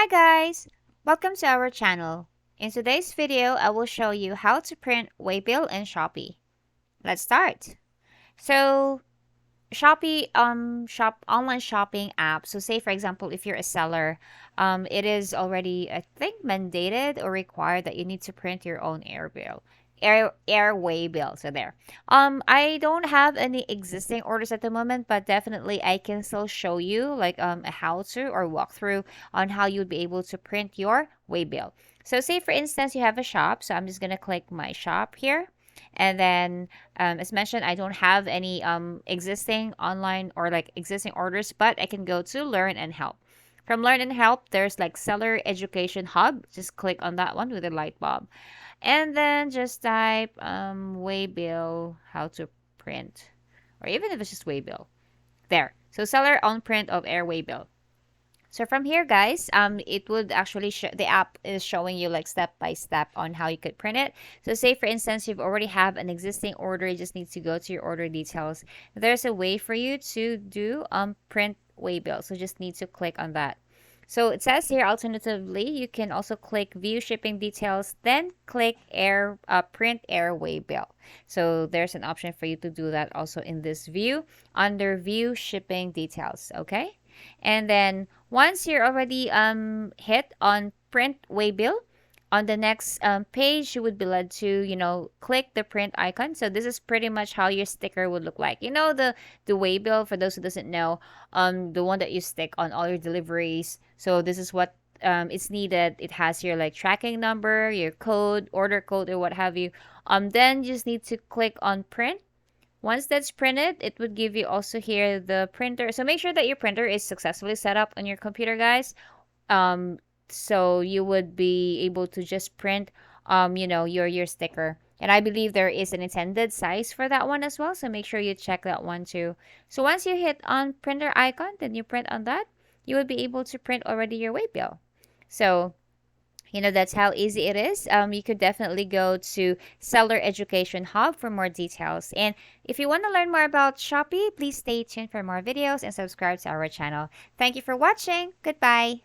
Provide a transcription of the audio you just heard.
Hi guys! Welcome to our channel. In today's video, I will show you how to print Waybill in Shopee. Let's start. So, Shopee online shopping app. So say for example, if you're a seller, it is already I think mandated or required that you need to print your own airway bill. So there. I don't have any existing orders at the moment, but definitely I can still show you like a how to or walkthrough on how you'd be able to print your way bill. So say for instance you have a shop. So I'm just gonna click my shop here. And then, as mentioned, I don't have any existing online or like existing orders, but I can go to Learn and Help. From Learn and Help, there's like Seller Education Hub. Just click on that one with a light bulb. And then just type Waybill, how to print. Or even if it's just Waybill. There. So seller on print of Air Waybill. So from here, guys, it would actually the app is showing you like step by step on how you could print it. So say for instance, you've already have an existing order, you just need to go to your order details. There's a way for you to do print waybill. So just need to click on that. So it says here, alternatively, you can also click view shipping details, then click print air waybill. So there's an option for you to do that also in this view under view shipping details. Okay. And then once you're already hit on print waybill, on the next page, you would be led to, click the print icon. So this is pretty much how your sticker would look like. The waybill, for those who doesn't know, the one that you stick on all your deliveries. So this is what it's needed. It has your like tracking number, your code, order code, or what have you. Then you just need to click on print. Once that's printed, it would give you also here the printer. So make sure that your printer is successfully set up on your computer, guys. So you would be able to just print, your sticker. And I believe there is an intended size for that one as well. So make sure you check that one too. So once you hit on printer icon, then you print on that, you would be able to print already your waybill. So that's how easy it is. You could definitely go to Seller Education Hub for more details. And if you want to learn more about Shopee, please stay tuned for more videos and subscribe to our channel. Thank you for watching. Goodbye.